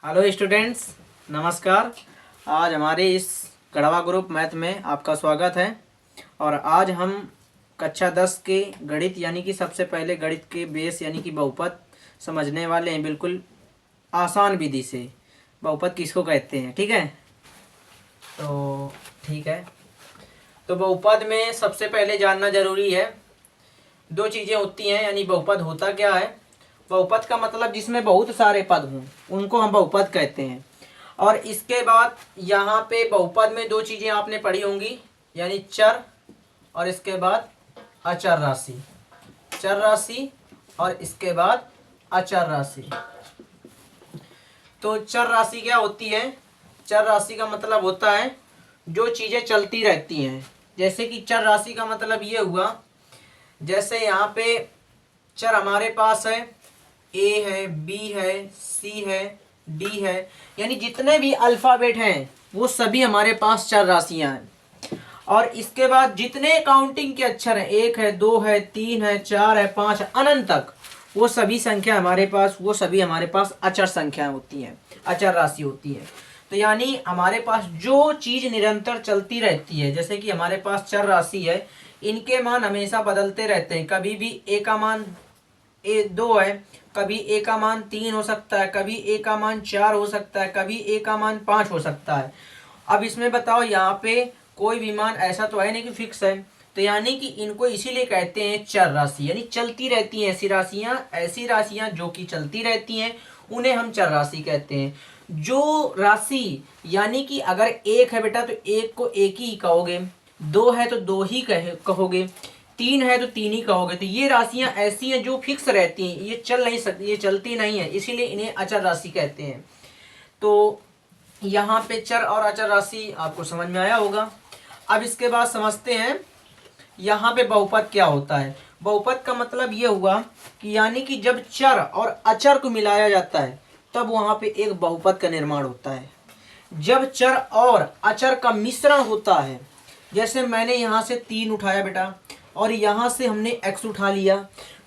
Hello students, नमस्कार। आज हमारे इस गढ़वा ग्रुप मैथ में आपका स्वागत है। और आज हम कक्षा 10 के गणित यानी कि सबसे पहले गणित के बेस यानी कि बहुपद समझने वाले हैं, बिल्कुल आसान विधि से। बहुपद किसको कहते हैं, ठीक है? तो ठीक है, तो बहुपद में सबसे पहले जानना जरूरी है, दो चीज़ें होती हैं। यानी बहुपद होता क्या है? बहुपद का मतलब जिसमें बहुत सारे पद हों उनको हम बहुपद कहते हैं। और इसके बाद यहाँ पे बहुपद में दो चीज़ें आपने पढ़ी होंगी, यानी चर और इसके बाद अचर राशि। चर राशि और इसके बाद अचर राशि। तो चर राशि क्या होती है? चर राशि का मतलब होता है जो चीज़ें चलती रहती हैं। जैसे कि चर राशि का मतलब ये हुआ, जैसे यहाँ पे चर हमारे पास है, ए है, बी है, सी है, डी है, यानी जितने भी अल्फ़ाबेट हैं वो सभी हमारे पास चर राशियाँ हैं। और इसके बाद जितने काउंटिंग के अक्षर हैं, 1 है, 2 है, 3 है, 4 है, 5 है, अनंत तक, वो सभी संख्या हमारे पास, वो सभी हमारे पास अचर संख्याएं होती हैं, अचर राशि होती है। तो यानी हमारे पास जो चीज़ निरंतर चलती रहती है, जैसे कि हमारे पास चर राशि है, इनके मान हमेशा बदलते रहते हैं। कभी भी ए का मान 2 है, कभी ए का मान 3 हो सकता है, कभी ए का मान 4 हो सकता है, कभी ए का मान 5 हो सकता है। अब इसमें बताओ, यहाँ पे कोई भी मान ऐसा तो है नहीं कि फिक्स है। तो यानी कि इनको इसीलिए कहते हैं चर राशि, यानी चलती रहती हैं ऐसी राशियाँ जो कि चलती रहती हैं, उन्हें हम चर राशि कहते हैं। जो राशि यानी कि अगर 1 है बेटा तो 1 को 1 ही कहोगे, 2 है तो 2 ही कहोगे, 3 है तो 3 ही कहोगे। तो ये राशियां ऐसी हैं जो फिक्स रहती हैं, ये चल नहीं सकती, ये चलती नहीं है, इसीलिए इन्हें अचर राशि कहते हैं। तो यहाँ पे चर और अचर राशि आपको समझ में आया होगा। अब इसके बाद समझते हैं यहाँ पे बहुपद क्या होता है। बहुपद का मतलब ये हुआ कि यानी कि जब चर और अचर को मिलाया जाता है तब वहाँ पे एक बहुपद का निर्माण होता है। जब चर और अचर का मिश्रण होता है, जैसे मैंने यहाँ से 3 उठाया बेटा और यहाँ से हमने x उठा लिया,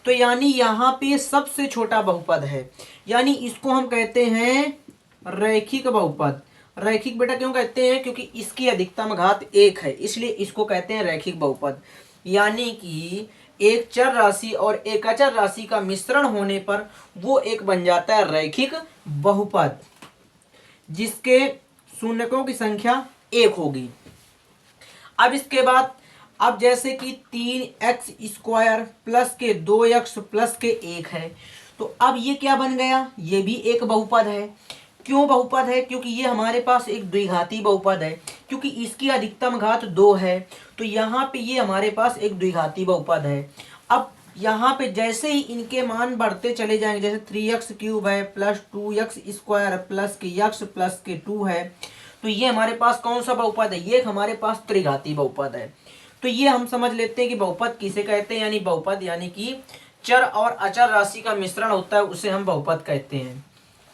तो यानी यहाँ पे सबसे छोटा बहुपद है, यानी इसको हम कहते हैं रैखिक बहुपद। रैखिक बेटा क्यों कहते हैं? क्योंकि इसकी अधिकतम घात 1 है, इसलिए इसको कहते हैं रैखिक बहुपद। यानी कि एक चर राशि और एक अचर राशि का मिश्रण होने पर वो एक बन जाता है रैखिक बहुपद, जिसके शून्यकों की संख्या 1 होगी। अब इसके बाद, अब जैसे कि 3x² प्लस के 2x प्लस के 1 है, तो अब ये क्या बन गया? ये भी एक बहुपद है। क्यों बहुपद है? क्योंकि ये हमारे पास एक द्विघाती बहुपद है, क्योंकि इसकी अधिकतम घात 2 है, तो यहाँ पे ये हमारे पास एक द्विघाती बहुपद है। अब यहाँ पे जैसे ही इनके मान बढ़ते चले जाएंगे, जैसे 3x³ है प्लस 2x² प्लस के x प्लस के 2 है, तो ये हमारे पास कौन सा बहुपद है? ये हमारे पास त्रिघाती बहुपद है। तो ये हम समझ लेते हैं कि बहुपद किसे कहते हैं। यानी बहुपद यानी कि चर और अचर राशि का मिश्रण होता है, उसे हम बहुपद कहते हैं।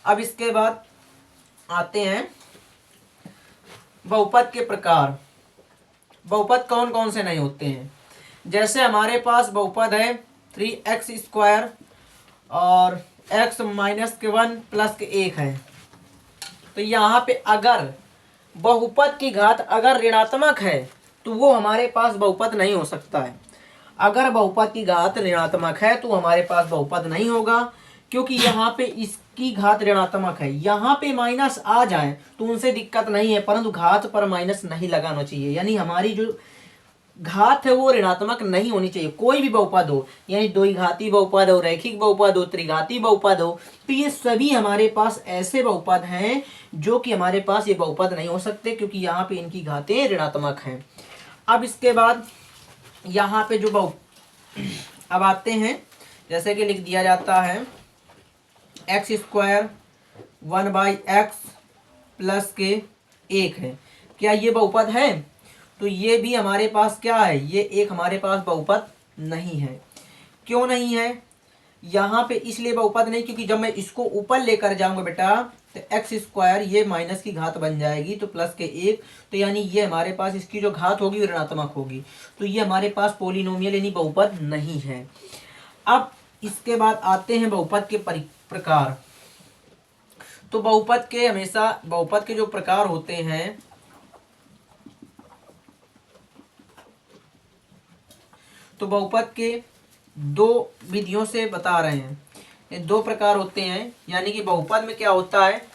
अब इसके बाद आते हैं बहुपद के प्रकार। बहुपद कौन कौन से नहीं होते हैं? जैसे हमारे पास बहुपद है 3x² और x - 1 प्लस के 1 है। तो यहाँ पे अगर बहुपद की घात अगर ऋणात्मक है तो वो हमारे पास बहुपद नहीं हो सकता है। अगर बहुपद की घात ऋणात्मक है तो हमारे पास बहुपद नहीं होगा, क्योंकि यहाँ पे इसकी घात ऋणात्मक है। यहाँ पे माइनस आ जाए तो उनसे दिक्कत नहीं है, परंतु घात पर माइनस नहीं लगाना चाहिए। यानी हमारी जो घात है वो ऋणात्मक नहीं होनी चाहिए। कोई भी बहुपद हो, यानी द्विघाती बहुपद हो, रैखिक बहुपद हो, त्रिघाती बहुपद हो, तो ये सभी हमारे पास ऐसे बहुपद हैं जो कि हमारे पास ये बहुपद नहीं हो सकते, क्योंकि यहाँ पे इनकी घातें ऋणात्मक हैं। अब इसके बाद यहाँ पे जो अब आते हैं, जैसे कि लिख दिया जाता है x² 1/x प्लस के 1 है। क्या ये बहुपद है? तो ये भी हमारे पास क्या है? ये एक हमारे पास बहुपद नहीं है। क्यों नहीं है? यहाँ पे इसलिए बहुपद नहीं क्योंकि जब मैं इसको ऊपर लेकर जाऊंगा बेटा तो x² ये माइनस की घात बन जाएगी, तो प्लस के 1, तो यानी ये हमारे पास इसकी जो घात होगी ऋणात्मक होगी, तो ये हमारे पास पोलिनोमियल यानी बहुपद नहीं है। अब इसके बाद आते हैं बहुपद के प्रकार। तो बहुपद के हमेशा बहुपद के जो प्रकार होते हैं, तो बहुपद के दो विधियों से बता रहे हैं। ये दो प्रकार होते हैं, यानी कि बहुपद में क्या होता है,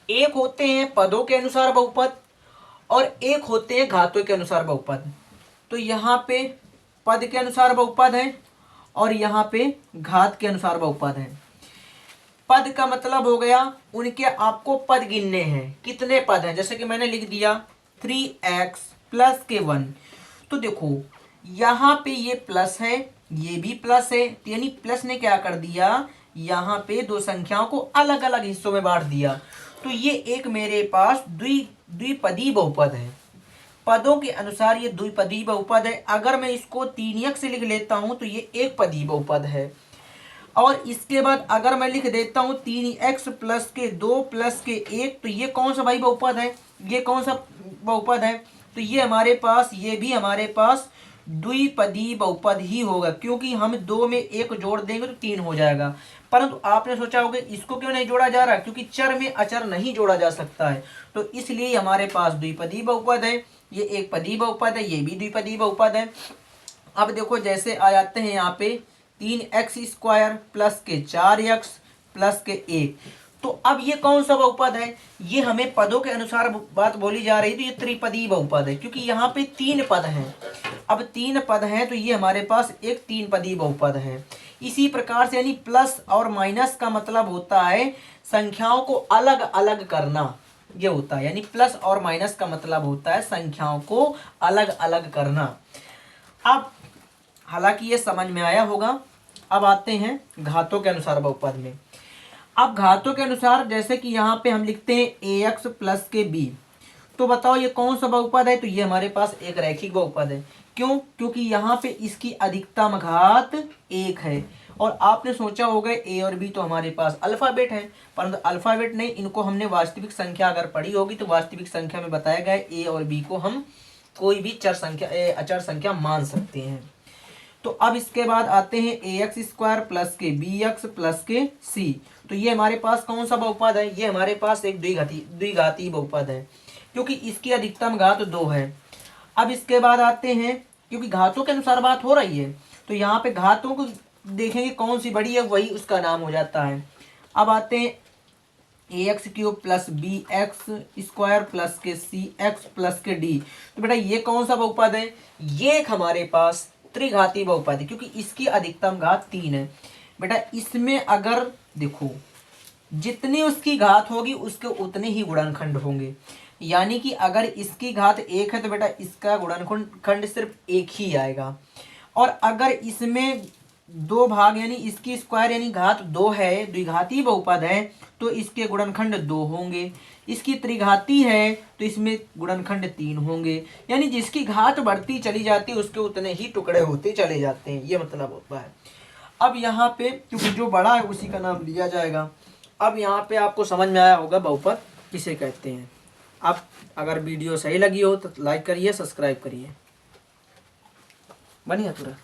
एक होते हैं पदों के अनुसार बहुपद और एक होते हैं घातों के अनुसार बहुपद। तो यहाँ पे पद के अनुसार बहुपद है और यहाँ पे घात के अनुसार बहुपद है। पद का मतलब हो गया उनके आपको पद गिनने हैं, कितने पद हैं, जैसे कि मैंने लिख दिया 3x प्लस के 1। तो देखो यहाँ पे ये प्लस है, ये भी प्लस है, तो यानी प्लस ने क्या कर दिया, यहाँ पे दो संख्याओं को अलग अलग हिस्सों में बांट दिया। तो ये एक मेरे पास द्विपदी बहुपद है, पदों के अनुसार ये द्विपदी बहुपद है। अगर मैं इसको 3x से लिख लेता हूं तो ये एक पदी बहुपद है। और इसके बाद अगर मैं लिख देता हूं 3x प्लस के 2 प्लस के 1, तो ये कौन सा भाई बहुपद है, ये कौन सा बहुपद है, तो ये हमारे पास, ये भी हमारे पास द्विपदी बहुपद ही होगा, क्योंकि हम 2 में 1 जोड़ देंगे तो 3 हो जाएगा। परंतु आपने सोचा होगा इसको क्यों नहीं जोड़ा जा रहा, क्योंकि चर में अचर नहीं जोड़ा जा सकता है, तो इसलिए हमारे पास द्विपदी बहुपद है। ये एक पदी बहुपद है, ये भी द्विपदी बहुपद है। अब देखो जैसे आ जाते हैं यहाँ पे 3x² प्लस के 4x प्लस के 1, तो अब ये कौन सा बहुपद है, ये हमें पदों के अनुसार बात बोली जा रही, तो ये त्रिपदी बहुपद है, क्योंकि यहाँ पे 3 पद हैं। अब 3 पद हैं तो ये हमारे पास एक 3 पदी बहुपद है। इसी प्रकार से यानी प्लस और माइनस का मतलब होता है संख्याओं को अलग अलग करना, ये होता है, यानी प्लस और माइनस का मतलब होता है संख्याओं को अलग अलग करना। अब हालांकि ये समझ में आया होगा। अब आते हैं घातों के अनुसार बहुपद में। अब घातों के अनुसार जैसे कि यहाँ पे हम लिखते हैं ax प्लस के b, तो बताओ ये कौन सा बहुपद है, तो ये हमारे पास एक रैखिक बहुपद है। क्यों, क्योंकि यहाँ पे इसकी अधिकतम घात 1 है। और आपने सोचा होगा a और b तो हमारे पास अल्फाबेट है, परंतु अल्फाबेट नहीं, इनको हमने वास्तविक संख्या अगर पढ़ी होगी तो वास्तविक संख्या में बताया गया है a और b को हम कोई भी चर संख्या अचर संख्या मान सकते हैं। तो अब इसके बाद आते हैं ax² प्लस के bx प्लस के c, तो ये हमारे पास कौन सा बहुपद है, ये हमारे पास एक द्विघाती बहुपद है, क्योंकि इसकी अधिकतम घात 2 है। अब इसके बाद आते हैं, क्योंकि घातों के अनुसार बात हो रही है तो यहाँ पे घातों को देखेंगे कौन सी बड़ी है, वही उसका नाम हो जाता है। अब आते हैं ax³ प्लस bx² प्लस के cx प्लस के d, तो बेटा ये कौन सा बहुपद है, ये एक हमारे पास त्रिघाती बहुपद है, क्योंकि इसकी अधिकतम घात 3 है। बेटा इसमें अगर देखो जितनी उसकी घात होगी उसके उतने ही गुणनखंड होंगे, यानी कि अगर इसकी घात 1 है तो बेटा इसका गुणनखंड सिर्फ 1 ही आएगा। और अगर इसमें 2 भाग यानी इसकी स्क्वायर यानी घात 2 है, द्विघाती बहुपद है, तो इसके गुणनखंड 2 होंगे। इसकी त्रिघाती है तो इसमें गुणनखंड 3 होंगे, यानी जिसकी घात बढ़ती चली जाती है उसके उतने ही टुकड़े होते चले जाते हैं, ये मतलब होता है। अब यहाँ पे क्योंकि जो बड़ा है उसी का नाम लिया जाएगा। अब यहाँ पे आपको समझ में आया होगा बहुपद किसे कहते हैं। अब अगर वीडियो सही लगी हो तो लाइक करिए, सब्सक्राइब करिए, बढ़िया पूरा।